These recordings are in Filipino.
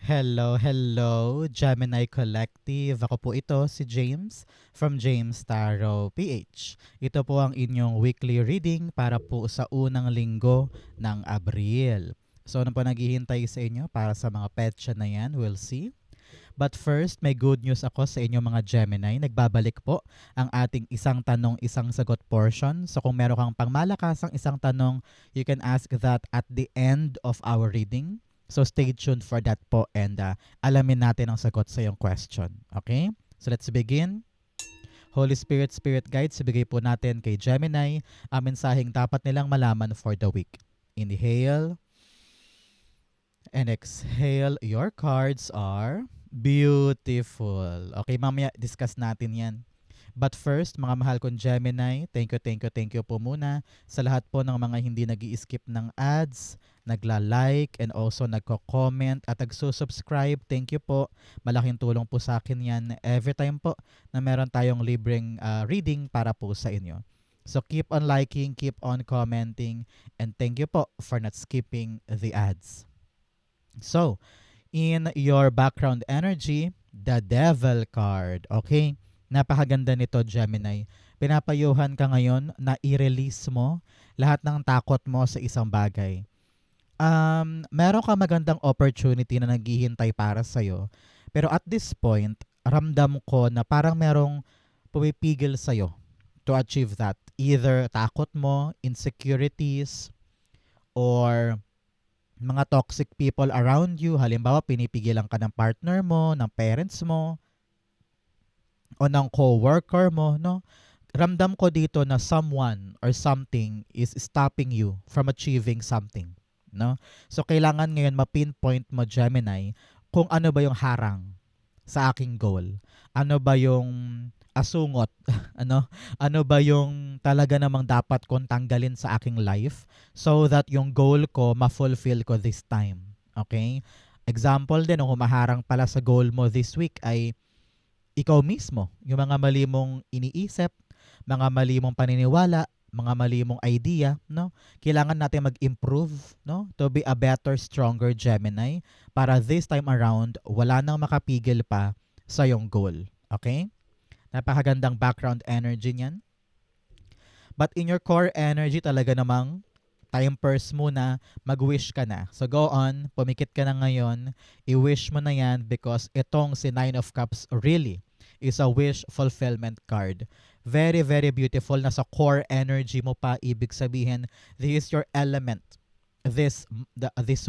Hello, hello, Gemini Collective. Ako po ito, si James from James Tarot PH. Ito po ang inyong weekly reading para po sa unang linggo ng Abril. So ano po naghihintay sa inyo para sa mga petsa na yan? We'll see. But first, may good news ako sa inyo mga Gemini. Nagbabalik po ang ating isang tanong, isang sagot portion. So kung meron kang pangmalakasang isang tanong, you can ask that at the end of our reading. So stay tuned for that po and alamin natin ang sagot sa iyong question. Okay? So let's begin. Holy Spirit, Spirit Guides, ibigay po natin kay Gemini ang mensaheng dapat nilang malaman for the week. Inhale and exhale. Your cards are beautiful. Okay, mamaya discuss natin yan. But first, mga mahal kong Gemini, thank you po muna sa lahat po ng mga hindi nag-i-skip ng ads, nagla-like, and also nagko-comment at nagsusubscribe. Thank you po. Malaking tulong po sa akin yan every time po na meron tayong libreng reading para po sa inyo. So keep on liking, keep on commenting, and thank you po for not skipping the ads. So, in your background energy, the Devil card. Okay? Napakaganda nito, Gemini. Pinapayuhan ka ngayon na i-release mo lahat ng takot mo sa isang bagay. Meron ka magandang opportunity na naghihintay para sa'yo. Pero at this point, ramdam ko na parang merong pumipigil sa'yo to achieve that. Either takot mo, insecurities, or mga toxic people around you. Halimbawa, pinipigilan ka ng partner mo, ng parents mo, o ng co-worker mo, no? Ramdam ko dito na someone or something is stopping you from achieving something, no? So, kailangan ngayon ma-pinpoint mo, Gemini, kung ano ba yung harang sa aking goal. Ano ba yung asungot? Ano ba yung talaga namang dapat kong tanggalin sa aking life so that yung goal ko ma-fulfill ko this time. Okay? Example din, kung humaharang pala sa goal mo this week ay ikaw mismo. Yung mga mali mong iniisip, mga mali mong paniniwala, mga mali mong idea, no? Kailangan natin mag-improve, no? To be a better, stronger Gemini para this time around, wala nang makapigil pa sa yung goal. Okay? Napakagandang background energy niyan. But in your core energy, talaga namang time first muna, mag-wish ka na. So go on, pumikit ka na ngayon, i-wish mo na yan because itong si Nine of Cups really is a wish fulfillment card. Very, very beautiful. Nasa core energy mo pa, ibig sabihin, this is your element this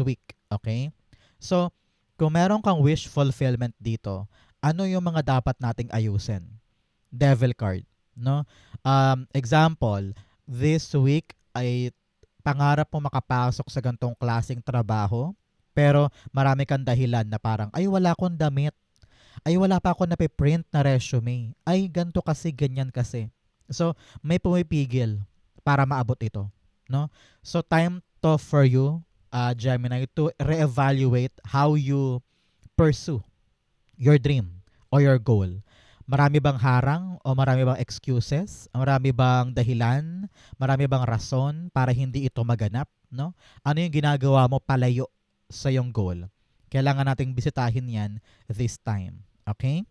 week. Okay? So, kung meron kang wish fulfillment dito, ano yung mga dapat nating ayusin? Devil card, no? Example, this week ay pangarap mo makapasok sa gantong klaseng trabaho, pero marami kang dahilan na parang, ay wala akong damit, ay wala pa ako napiprint na resume, ay ganto kasi, ganyan kasi. So, may pumipigil para maabot ito, no? So, time to for you, Gemini, to reevaluate how you pursue your dream or your goal. Marami bang harang o marami bang excuses? Marami bang dahilan? Marami bang rason para hindi ito maganap? No? Ano yung ginagawa mo palayo sa yung goal? Kailangan nating bisitahin yan this time. Okay?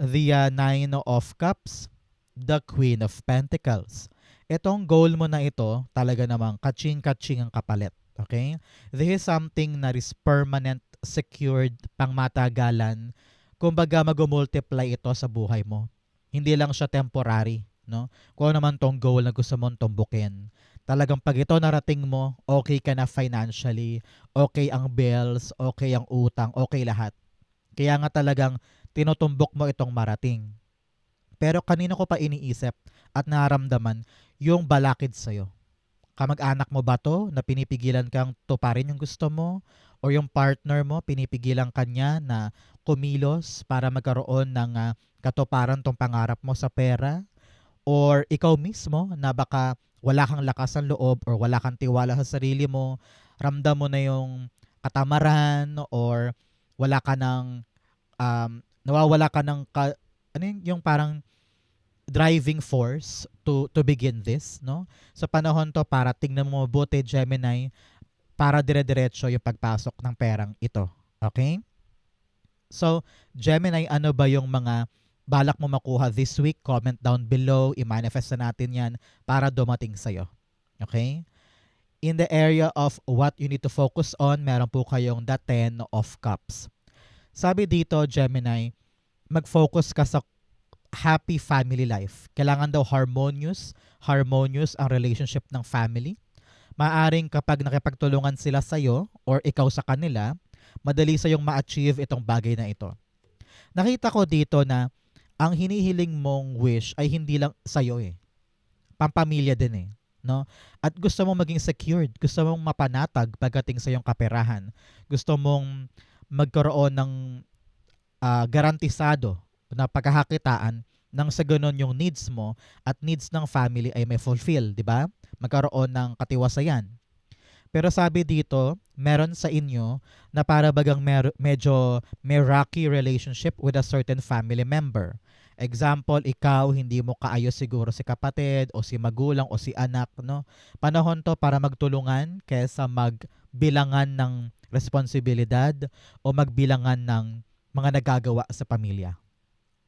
The Nine of Cups, the Queen of Pentacles. Itong goal mo na ito, talaga namang kaching-kaching ang kapalit. Okay? This is something that is permanent, secured, pangmatagalan. Kumbaga mag-multiply ito sa buhay mo. Hindi lang siya temporary, no? Kung ano naman tong goal na gusto mong tumbukin. Talagang pag ito narating mo, okay ka na financially, okay ang bills, okay ang utang, okay lahat. Kaya nga talagang tinutumbok mo itong marating. Pero kanino ko pa iniisip at naramdaman yung balakid sa'yo? Kamag-anak mo ba to na pinipigilan kang tuparin yung gusto mo? O yung partner mo, pinipigilan kanya na kumilos para magkaroon ng katuparan tong pangarap mo sa pera? Or ikaw mismo na baka wala kang lakas ng loob or wala kang tiwala sa sarili mo, ramdam mo na yung katamaran or wala ka ng, nawawala ka ng, ano yung parang driving force to begin this, no? Sa panahon to, para tingnan mo mabuti, Gemini, para dire-diretso yung pagpasok ng perang ito. Okay? So, Gemini, ano ba yung mga balak mo makuha this week? Comment down below. I-manifest na natin yan para dumating sa'yo. Okay? In the area of what you need to focus on, meron po kayong the Ten of Cups. Sabi dito, Gemini, mag-focus ka sa happy family life. Kailangan daw harmonious ang relationship ng family. Maaring kapag nakipagtulungan sila sa'yo or ikaw sa kanila, madali sa yung ma-achieve itong bagay na ito. Nakita ko dito na ang hinihiling mong wish ay hindi lang sa'yo eh. Pampamilya din eh. No? At gusto mong maging secured, gusto mong mapanatag pagdating sa iyong kaperahan. Gusto mong magkaroon ng garantisado na pagkakakitaan nang sa ganun yung needs mo at needs ng family ay may fulfill, di ba? Magkaroon ng katiwasayan. Pero sabi dito, meron sa inyo na para bagang medyo may rocky relationship with a certain family member. Example, ikaw hindi mo kaayos siguro si kapatid o si magulang o si anak, no? Panahon to para magtulungan kaysa magbilangan ng responsibilidad o magbilangan ng mga nagagawa sa pamilya.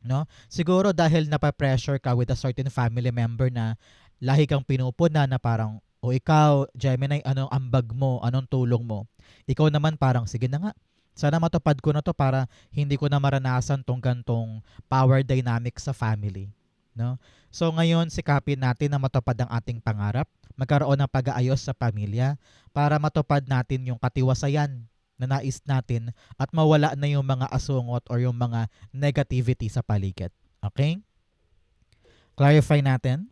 No? Siguro dahil napapressure ka with a certain family member na lahi kang pinupuna na parang, o ikaw, Gemini, anong ambag mo, anong tulong mo? Ikaw naman parang, sige na nga, sana matupad ko na to para hindi ko na maranasan tong gantong power dynamic sa family. No? So ngayon, sikapin natin na matupad ang ating pangarap, magkaroon ng pag-aayos sa pamilya para matupad natin yung katiwasayan na nais natin at mawala na yung mga asungot or yung mga negativity sa paligid. Okay? Clarify natin.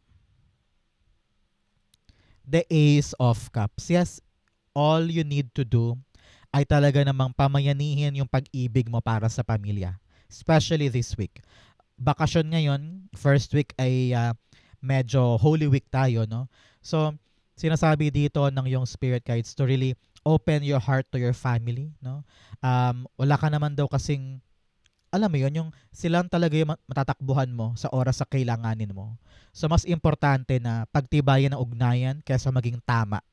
The Ace of Cups. Yes, all you need to do ay talaga namang pamayanihin yung pag-ibig mo para sa pamilya. Especially this week. Bakasyon ngayon, first week ay medyo Holy Week tayo, no? So, sinasabi dito ng yung spirit guides to really open your heart to your family, no? Wala ka naman daw kasing, alam mo yun, yung silang talaga yung matatakbuhan mo sa oras sa kailanganin mo. So, mas importante na pagtibayan ang ugnayan kaysa maging tama.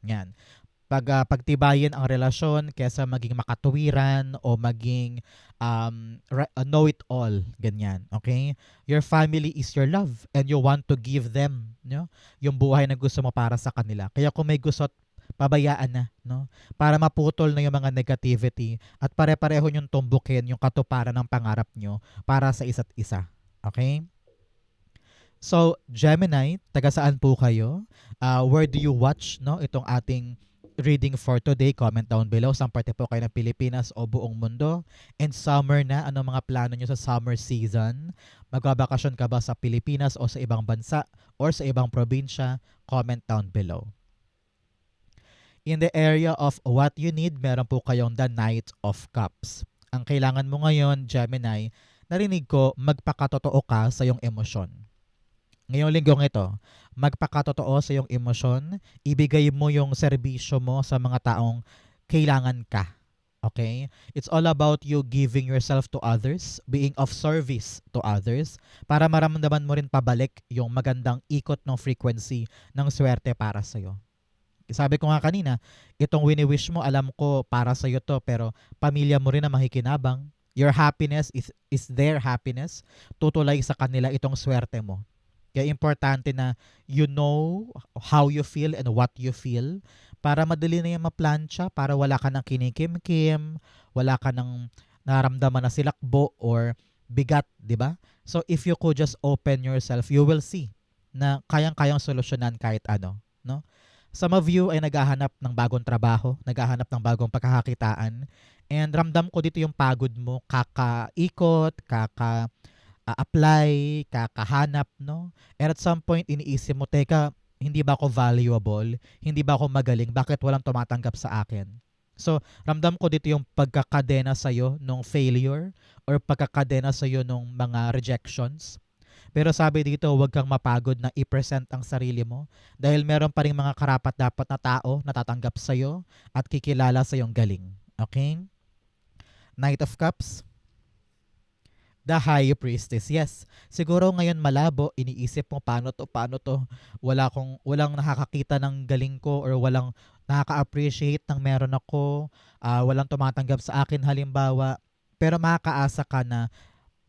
Yan. Pagtibayan ang relasyon kaysa maging makatuwiran o maging know-it-all. Ganyan. Okay? Your family is your love and you want to give them, no? Yung buhay na gusto mo para sa kanila. Kaya kung may gusto, pabayaan na, no? Para maputol na yung mga negativity at pare-pareho yung tumbukin yung katuparan ng pangarap nyo para sa isa't isa. Okay? So, Gemini, taga saan po kayo? Where do you watch, no? Itong ating reading for today, comment down below. Saan parte po kayo ng Pilipinas o buong mundo? And summer na, ano mga plano nyo sa summer season? Magbabakasyon ka ba sa Pilipinas o sa ibang bansa or sa ibang probinsya? Comment down below. In the area of what you need, meron po kayong the Knight of Cups. Ang kailangan mo ngayon, Gemini, narinig ko, magpakatotoo ka sa iyong emosyon. Ngayong linggong ito, magpakatotoo sa iyong emosyon, ibigay mo yung serbisyo mo sa mga taong kailangan ka. Okay? It's all about you giving yourself to others, being of service to others, para maramdaman mo rin pabalik yung magandang ikot ng frequency ng swerte para sa'yo. Sabi ko nga kanina, itong wini-wish mo, alam ko para sa'yo to, pero pamilya mo rin na makikinabang. Your happiness is their happiness. Tutulay sa kanila itong swerte mo. Kaya importante na you know how you feel and what you feel para madali na yung maplansya, para wala ka ng kinikim-kim, wala ka ng naramdaman na silakbo or bigat, di ba? So if you could just open yourself, you will see na kayang-kayang solusyonan kahit ano, no? Some of you ay naghahanap ng bagong trabaho, naghahanap ng bagong pagkakakitaan, and ramdam ko dito yung pagod mo, kakaikot, apply, kakahanap, no? And at some point, iniisip mo, teka, hindi ba ako valuable? Hindi ba ako magaling? Bakit walang tumatanggap sa akin? So, ramdam ko dito yung pagkakadena sa'yo nung failure or pagkakadena sa'yo nung mga rejections. Pero sabi dito, huwag kang mapagod na i-present ang sarili mo dahil meron pa rin mga karapat-dapat na tao na tatanggap sa'yo at kikilala sa iyong galing. Okay? Knight of Cups. The High Priestess. Yes. Siguro ngayon malabo, iniisip mo paano to. Walang nakakakita ng galing ko or walang nakaka-appreciate ng meron ako, walang tumatanggap sa akin halimbawa, pero makakaasa ka na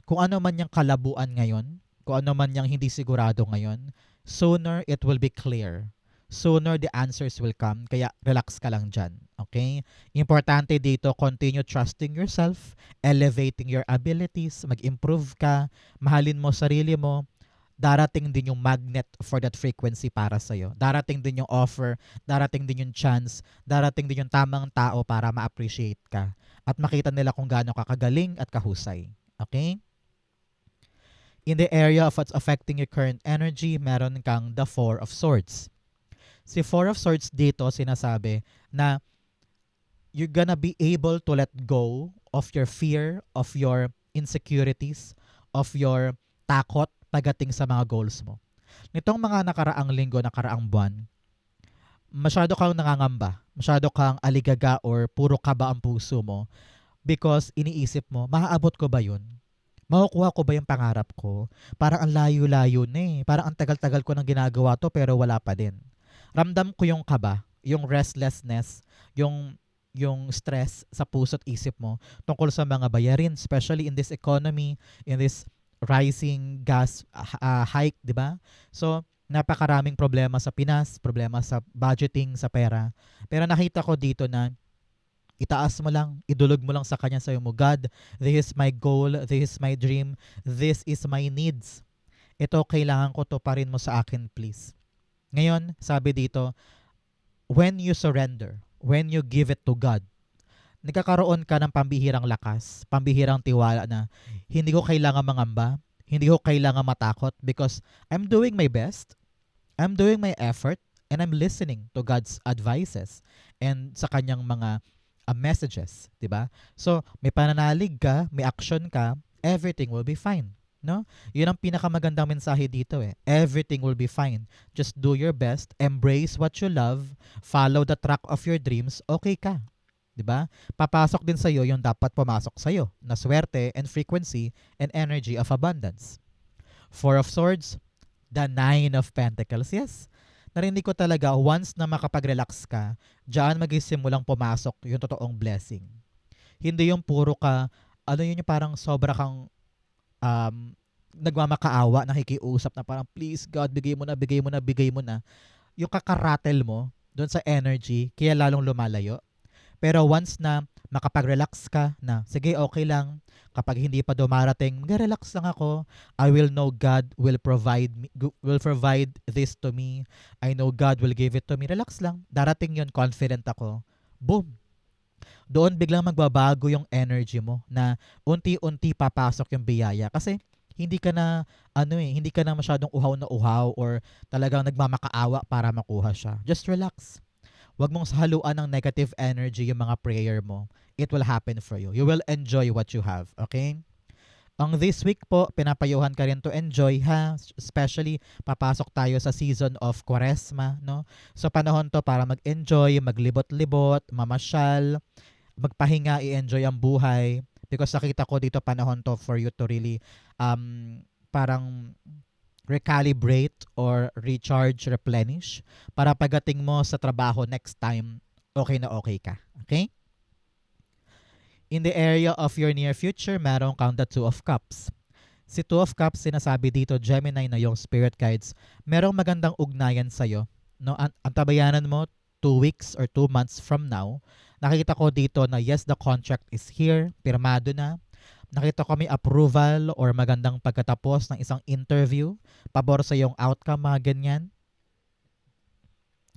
kung ano man yung kalabuan ngayon, kung ano man yung hindi sigurado ngayon, sooner it will be clear. Sooner the answers will come. Kaya relax ka lang dyan. Okay? Importante dito, continue trusting yourself, elevating your abilities, mag-improve ka, mahalin mo sarili mo, darating din yung magnet for that frequency para sa'yo. Darating din yung offer, darating din yung chance, darating din yung tamang tao para ma-appreciate ka. At makita nila kung gaano ka kagaling at kahusay. Okay? In the area of what's affecting your current energy, meron kang the Four of Swords. Si Four of Swords dito sinasabi na you're gonna be able to let go of your fear, of your insecurities, of your takot pagdating sa mga goals mo. Nitong mga nakaraang linggo, nakaraang buwan, masyado kang nangangamba, masyado kang aligaga or puro kaba ang puso mo because iniisip mo, maaabot ko ba yun? Makukuha ko ba yung pangarap ko? Parang ang layo-layo na eh. Parang ang tagal-tagal ko nang ginagawa to pero wala pa din. Ramdam ko yung kaba, yung restlessness, yung stress sa puso at isip mo tungkol sa mga bayarin, especially in this economy, in this rising gas hike, di ba? So, napakaraming problema sa Pinas, problema sa budgeting, sa pera. Pero nakita ko dito na itaas mo lang, idulog mo lang sa kanya, sayo mo, God, this is my goal, this is my dream, this is my needs. Ito, kailangan ko to pa rin mo sa akin, please. Ngayon, sabi dito, when you surrender, when you give it to God, nagkakaroon ka ng pambihirang lakas, pambihirang tiwala na hindi ko kailangan mangamba, hindi ko kailangan matakot because I'm doing my best, I'm doing my effort, and I'm listening to God's advices and sa kanyang mga messages, 'di ba? So, may pananalig ka, may action ka, everything will be fine, no? 'Yun ang pinakamagandang mensahe dito eh. Everything will be fine. Just do your best, embrace what you love, follow the track of your dreams, okay ka. 'Di ba? Papasok din sa iyo yung dapat pumasok sa iyo, na swerte and frequency and energy of abundance. Four of Swords, the Nine of Pentacles. Yes, narinig ko talaga, once na makapag-relax ka, diyan magsimulang pumasok yung totoong blessing. Hindi yung puro ka, ano yun yung parang sobra kang um, nagmamakaawa, nakikiusap na parang, please God, bigay mo na, bigay mo na, bigay mo na. Yung kakaratel mo doon sa energy, kaya lalong lumalayo. Pero once na makapag-relax ka na, sige, okay lang, kapag hindi pa dumarating, mag-relax lang ako. I will know God will provide this to me. I know God will give it to me. Relax lang. Darating yon, confident ako. Boom. Doon biglang magbabago yung energy mo na unti-unti papasok yung biyaya kasi hindi ka na hindi ka na masyadong uhaw na uhaw or talagang nagmamakaawa para makuha siya. Just relax. Huwag mong haluan ng negative energy yung mga prayer mo. It will happen for you. You will enjoy what you have. Okay? Ang this week po, pinapayuhan ka rin to enjoy ha. Especially, papasok tayo sa season of Quaresma. No? So, panahon to para mag-enjoy, maglibot-libot, mamasyal, magpahinga, i-enjoy ang buhay. Because nakita ko dito panahon to for you to really parang recalibrate or recharge, replenish para pagdating mo sa trabaho next time, okay na okay ka. Okay? In the area of your near future, meron kang the Two of Cups. Si Two of Cups, sinasabi dito, Gemini na yung spirit guides, merong magandang ugnayan sa'yo. No? Ang tabayanan mo, 2 weeks or 2 months from now, nakikita ko dito na yes, the contract is here, pirmado na, nakita ko may approval or magandang pagkatapos ng isang interview, pabor sa yung outcome, mga ganyan.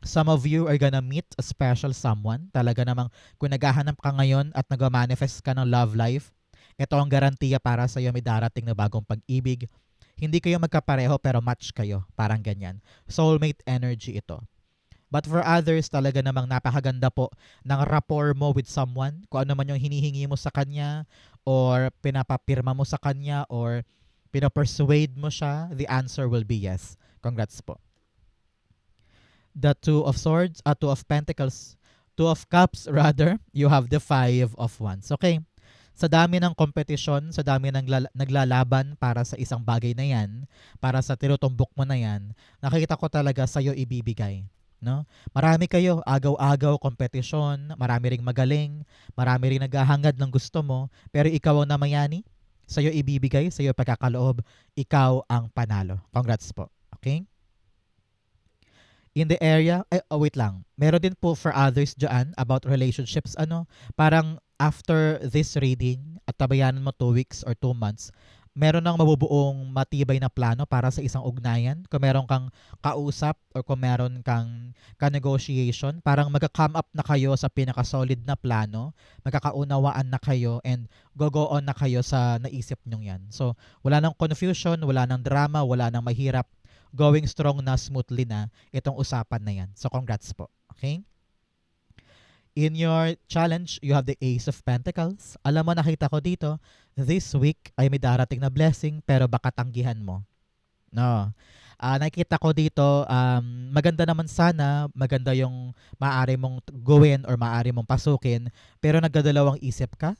Some of you are gonna meet a special someone. Talaga namang kung naghahanap ka ngayon at nag-manifest ka ng love life, ito ang garantiya para sa iyo, may darating na bagong pag-ibig. Hindi kayo magkapareho pero match kayo. Parang ganyan. Soulmate energy ito. But for others, talaga namang napakaganda po ng rapport mo with someone. Kung ano man yung hinihingi mo sa kanya or pinapapirma mo sa kanya or pinapersuade mo siya, the answer will be yes. Congrats po. The Two of Swords, Two of Pentacles, Two of Cups rather, you have the Five of Wands. Okay, sa dami ng kompetisyon, sa dami ng naglalaban para sa isang bagay na yan, para sa tinutumbok mo na yan, nakikita ko talaga sa'yo ibibigay. no? Marami kayo, agaw-agaw, kompetisyon, marami ring magaling, marami ring naghahangad ng gusto mo, pero ikaw ang namayani, sa'yo ibibigay, sa'yo pagkakaloob, ikaw ang panalo. Congrats po. Okay? In the area, wait lang. Meron din po for others dyan about relationships, parang after this reading, at tabayanan mo 2 weeks or 2 months, meron ng mabubuong matibay na plano para sa isang ugnayan. Kung meron kang kausap or kung meron kang ka-negotiation, parang magka-come up na kayo sa pinaka-solid na plano, magkakaunawaan na kayo, and go on na kayo sa naisip nyong yan. So, wala nang confusion, wala nang drama, wala nang mahirap, going strong na, smoothly na itong usapan na yan. So, congrats po. Okay? In your challenge, you have the Ace of Pentacles. Alam mo, nakita ko dito, this week ay may darating na blessing pero baka tanggihan mo. No. Nakikita ko dito, maganda naman sana, maganda yung maaari mong gawin or maaari mong pasukin, pero nagdadalawang isip ka.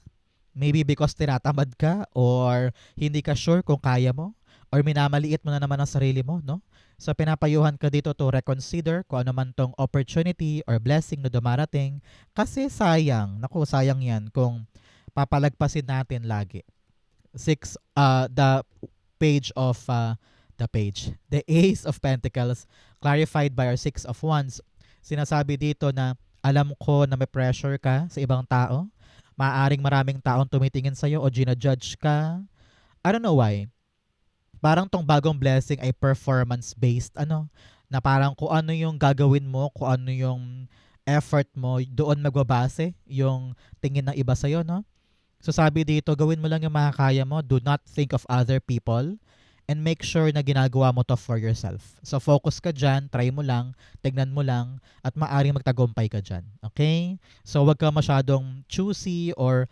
Maybe because tinatamad ka or hindi ka sure kung kaya mo or minamaliit mo na naman ang sarili mo, no? So pinapayuhan ka dito to reconsider kung ano man tong opportunity or blessing na dumarating kasi sayang, naku sayang yan kung papalagpasin natin lagi. The page of the Ace of Pentacles clarified by our Six of Wands. Sinasabi dito na alam ko na may pressure ka sa ibang tao. Maaaring maraming taong tumitingin sa'yo o ginajudge ka. I don't know why. Parang tong bagong blessing ay performance-based, na parang kung ano yung gagawin mo, kung ano yung effort mo, doon magbabase yung tingin ng iba sa'yo, no? So sabi dito, gawin mo lang yung makakaya mo, do not think of other people, and make sure na ginagawa mo to for yourself. So focus ka dyan, try mo lang, tignan mo lang, at maaring magtagumpay ka dyan. Okay? So wag ka masyadong choosy or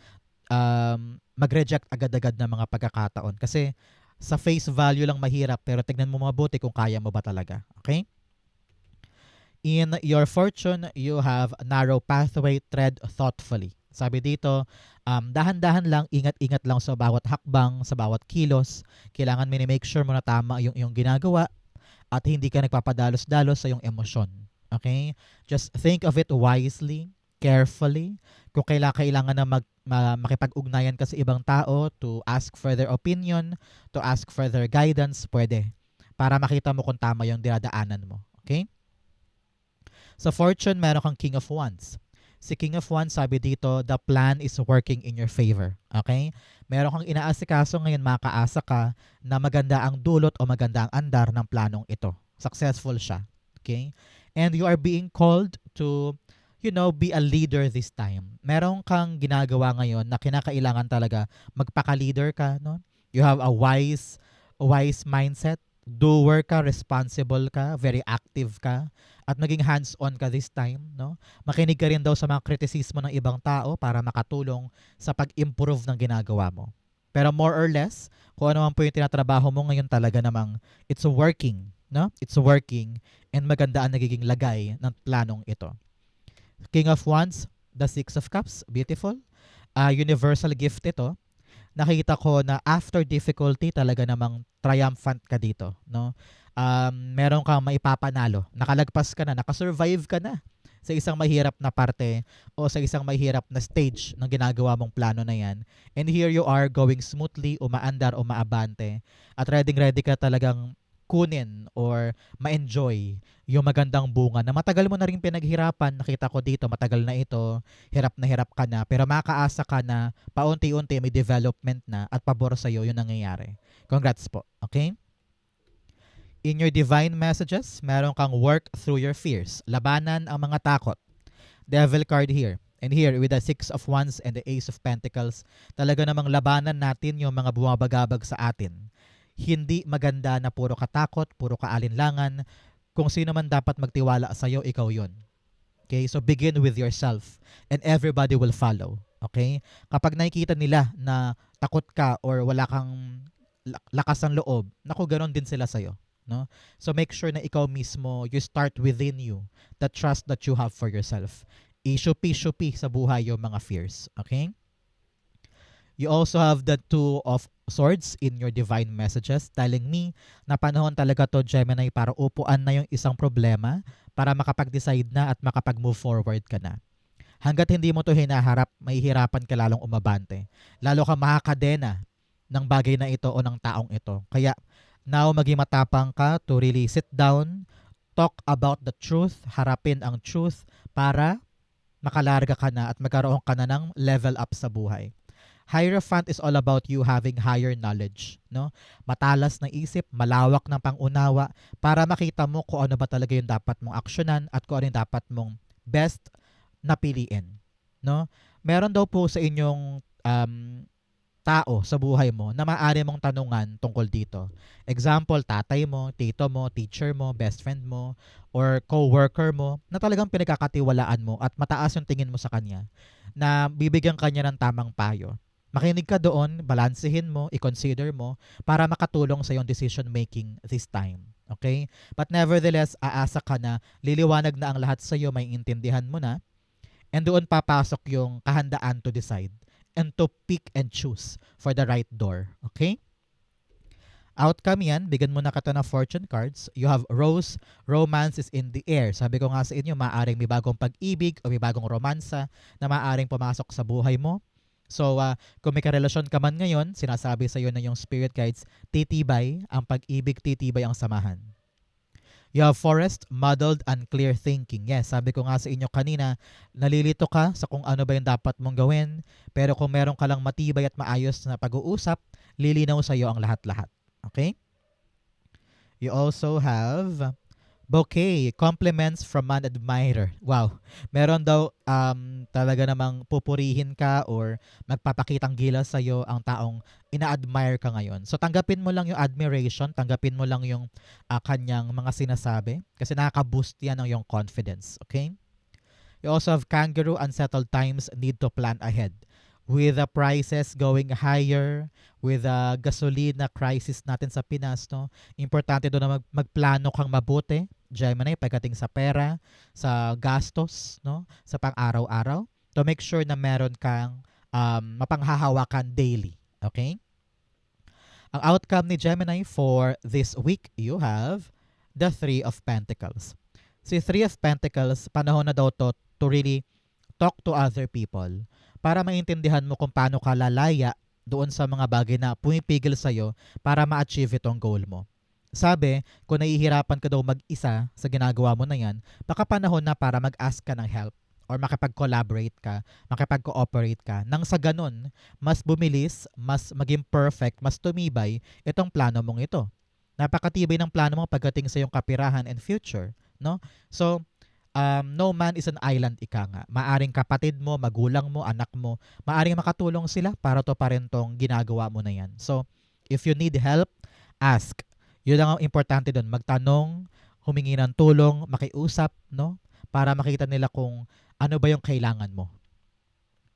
mag-reject agad-agad ng mga pagkakataon. Kasi sa face value lang mahirap, pero tignan mo mabuti kung kaya mo ba talaga. Okay? In your fortune, you have a narrow pathway, tread thoughtfully. Sabi dito, dahan-dahan lang, ingat-ingat lang sa bawat hakbang, sa bawat kilos. Kailangan minimake sure mo na tama yung iyong ginagawa at hindi ka nagpapadalos-dalos sa iyong emosyon. Okay? Just think of it wisely, carefully. Kung kailangan na makipag-ugnayan ka sa ibang tao to ask for their opinion, to ask for their guidance, pwede. Para makita mo kung tama yung dinadaanan mo. Okay? Sa fortune, meron kang King of Wands. Si King of Wands, sabi dito, the plan is working in your favor. Okay? Meron kang inaasikaso ngayon, makaasa ka na maganda ang dulot o maganda ang andar ng planong ito. Successful siya. Okay? And you are being called to, be a leader this time. Meron kang ginagawa ngayon na kinakailangan talaga magpaka-leader ka, no? You have a wise mindset. Doer ka, responsible ka, very active ka, at maging hands-on ka this time, no? Makinig ka rin daw sa mga kritisismo ng ibang tao para makatulong sa pag-improve ng ginagawa mo. Pero more or less, kung ano man po yung tinatrabaho mo ngayon talaga namang it's working, no? It's working and maganda ang nagiging lagay ng planong ito. King of Wands, the Six of Cups, beautiful. Universal gift ito. Nakita ko na after difficulty talaga namang triumphant ka dito, no? Meron kang maipapanalo. Nakalagpas ka na, nakasurvive ka na sa isang mahirap na parte o sa isang mahirap na stage ng ginagawa mong plano na yan. And here you are going smoothly, umaandar o maabante. At ready ka talagang kunin or ma-enjoy yung magandang bunga na matagal mo na rin pinaghirapan. Nakita ko dito, matagal na ito, hirap ka na, pero makaasa ka na paunti-unti may development na at pabor sa'yo yung nangyayari. Congrats po. Okay? In your divine messages, meron kang work through your fears. Labanan ang mga takot. Devil card here. And here, with the Six of Wands and the Ace of Pentacles, talaga namang labanan natin yung mga bumabagabag sa atin. Hindi maganda na puro katakot, puro kaalinlangan. Kung sino man dapat magtiwala sa'yo, ikaw yun. Okay? So begin with yourself and everybody will follow. Okay? Kapag nakikita nila na takot ka or wala kang lakas ng loob, naku, ganon din sila sa'yo. No? So make sure na ikaw mismo, you start within you the trust that you have for yourself. I-shupi sa buhay yung mga fears. Okay? You also have the Two of Swords in your divine messages telling me na panahon talaga to, Gemini, para upuan na yung isang problema, para makapag-decide na at makapag-move forward ka na. Hanggat hindi mo to hinaharap, mahihirapan ka lalong umabante. Lalo ka makakadena ng bagay na ito o ng taong ito. Kaya now maging matapang ka to really sit down, talk about the truth, harapin ang truth para makalarga ka na at magkaroon ka na ng level up sa buhay. Hierophant is all about you having higher knowledge, no? Matalas na isip, malawak ng pangunawa para makita mo kung ano ba talaga yung dapat mong aksyonan at kung ano yung dapat mong best napiliin, no? Meron daw po sa inyong tao sa buhay mo na maaari mong tanungan tungkol dito. Example, tatay mo, tito mo, teacher mo, best friend mo, or co-worker mo na talagang pinagkakatiwalaan mo at mataas yung tingin mo sa kanya na bibigyan kanya ng tamang payo. Makinig ka doon, balansehin mo, i-consider mo para makatulong sa iyong decision making this time. Okay? But nevertheless, aasa ka na liliwanag na ang lahat sa iyo, may intindihan mo na. And doon papasok yung kahandaan to decide and to pick and choose for the right door. Okay? Outcome yan, bigyan mo na kita ng fortune cards. You have rose, romance is in the air. Sabi ko nga sa inyo, maaaring may bagong pag-ibig o may bagong romansa na maaaring pumasok sa buhay mo. So, kung may karelasyon ka man ngayon, sinasabi sa iyo na yung spirit guides, titibay ang pag-ibig, titibay ang samahan. You have forest, muddled, unclear thinking. Yes, sabi ko nga sa inyo kanina, nalilito ka sa kung ano ba yung dapat mong gawin, pero kung meron ka lang matibay at maayos na pag-uusap, lilinaw sa iyo ang lahat-lahat. Okay? You also have bouquet, compliments from an admirer. Wow. Meron daw talaga namang pupurihin ka or magpapakitang gilas sa iyo ang taong ina-admire ka ngayon. So tanggapin mo lang yung admiration, tanggapin mo lang yung kanyang mga sinasabi kasi nakaka-boost yan ng yung confidence. Okay? You also have kangaroo, unsettled times, need to plan ahead. With the prices going higher, with the gasolina crisis natin sa Pinas, no? Importante doon na magplano kang mabuti, Gemini, pagdating sa pera, sa gastos, no? Sa pang-araw-araw, to make sure na meron kang mapanghahawakan daily. Okay? Ang outcome ni Gemini for this week, you have the Three of Pentacles. Si Three of Pentacles, panahon na daw to really talk to other people para maintindihan mo kung paano ka lalaya doon sa mga bagay na pumipigil sa'yo para ma-achieve itong goal mo. Sabi, kung nahihirapan ka daw mag-isa sa ginagawa mo na yan, baka panahon na para mag-ask ka ng help or makipag-collaborate ka, makipag-cooperate ka. Nang sa ganun, mas bumilis, mas maging perfect, mas tumibay itong plano mong ito. Napakatibay ng plano mo pagdating sa iyong kapirahan and future. No? So, no man is an island, ika nga. Maaring kapatid mo, magulang mo, anak mo, maaring makatulong sila para to pa rin tong ginagawa mo na yan. So, if you need help, ask. Yun lang ang importante doon. Magtanong, humingi ng tulong, makiusap, no? Para makita nila kung ano ba yung kailangan mo.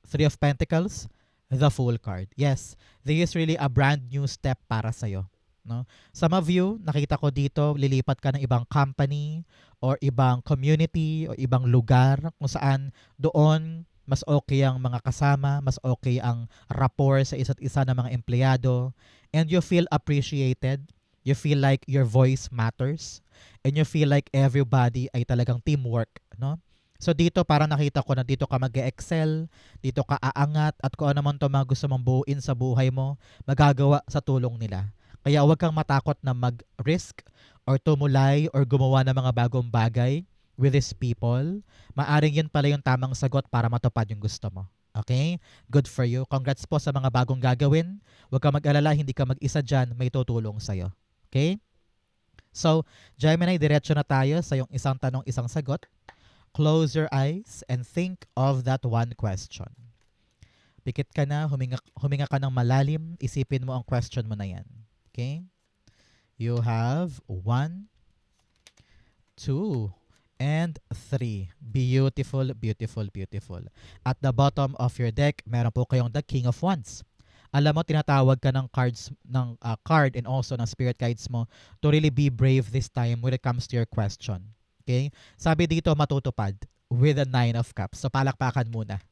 Three of Pentacles, the Fool card. Yes, this is really a brand new step para sa'yo. No? Some of you, nakita ko dito, lilipat ka ng ibang company or ibang community o ibang lugar kung saan doon mas okay ang mga kasama, mas okay ang rapport sa isa't isa ng mga empleyado, and you feel appreciated, you feel like your voice matters, and you feel like everybody ay talagang teamwork. No? So dito parang nakita ko na dito ka mag-excel, dito ka aangat, at kung ano man to mga gusto mong buuin sa buhay mo, magagawa sa tulong nila. Kaya huwag kang matakot na mag-risk or tumulay or gumawa ng mga bagong bagay with these people. Maaring yun pala yung tamang sagot para matupad yung gusto mo. Okay? Good for you. Congrats po sa mga bagong gagawin. Huwag kang mag-alala, hindi ka mag-isa dyan, may tutulong sa'yo. Okay? So, Gemini, diretso na tayo sa yung isang tanong, isang sagot. Close your eyes and think of that one question. Pikit ka na, huminga ka ng malalim, isipin mo ang question mo na yan. Okay? You have 1, 2, and 3. Beautiful, beautiful, beautiful. At the bottom of your deck, meron po kayong the King of Wands. Alam mo, tinatawag ka ng card and also ng spirit guides mo to really be brave this time when it comes to your question. Okay? Sabi dito, matutupad with the 9 of Cups. So, palakpakan muna.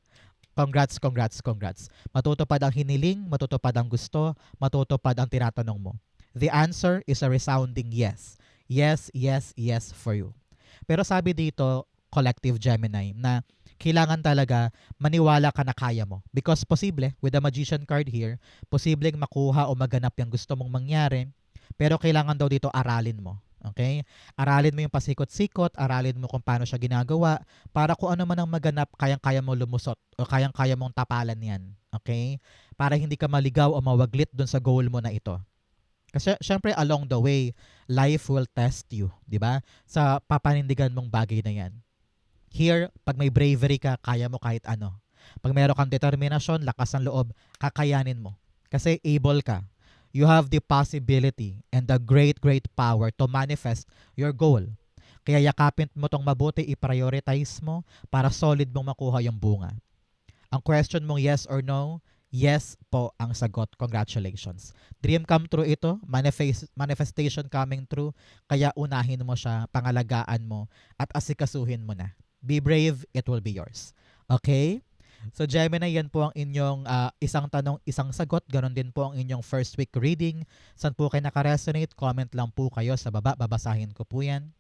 Congrats, congrats, congrats. Matutupad ang hiniling, matutupad ang gusto, matutupad ang tinatanong mo. The answer is a resounding yes. Yes, yes, yes for you. Pero sabi dito, collective Gemini, na kailangan talaga maniwala ka na kaya mo. Because posible, with the Magician card here, posibleng makuha o maganap yung gusto mong mangyari, pero kailangan daw dito aralin mo. Okay? Aralin mo yung pasikot-sikot, aralin mo kung paano siya ginagawa, para kung ano man ang maganap, kayang-kaya mo lumusot o kayang-kaya mong tapalan yan. Okay? Para hindi ka maligaw o mawaglit dun sa goal mo na ito. Kasi syempre along the way, life will test you, di ba? Sa papanindigan mong bagay na yan. Here, pag may bravery ka, kaya mo kahit ano. Pag meron kang determinasyon, lakas ng loob, kakayanin mo. Kasi able ka. You have the possibility and the great, great power to manifest your goal. Kaya yakapin mo tong mabuti, i-prioritize mo para solid mong makuha yung bunga. Ang question mong yes or no, yes po ang sagot. Congratulations. Dream come true ito, manifestation coming true, kaya unahin mo siya, pangalagaan mo, at asikasuhin mo na. Be brave, it will be yours. Okay? So Gemini, yan po ang inyong isang tanong, isang sagot. Ganon din po ang inyong first week reading. Saan po kayo nakaresonate? Comment lang po kayo sa baba. Babasahin ko po yan.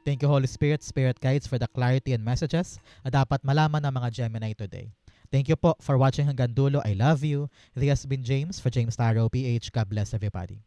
Thank you Holy Spirit, Spirit Guides for the clarity and messages na dapat malaman ng mga Gemini today. Thank you po for watching hanggang dulo. I love you. This has been James for James Tarot PH. God bless everybody.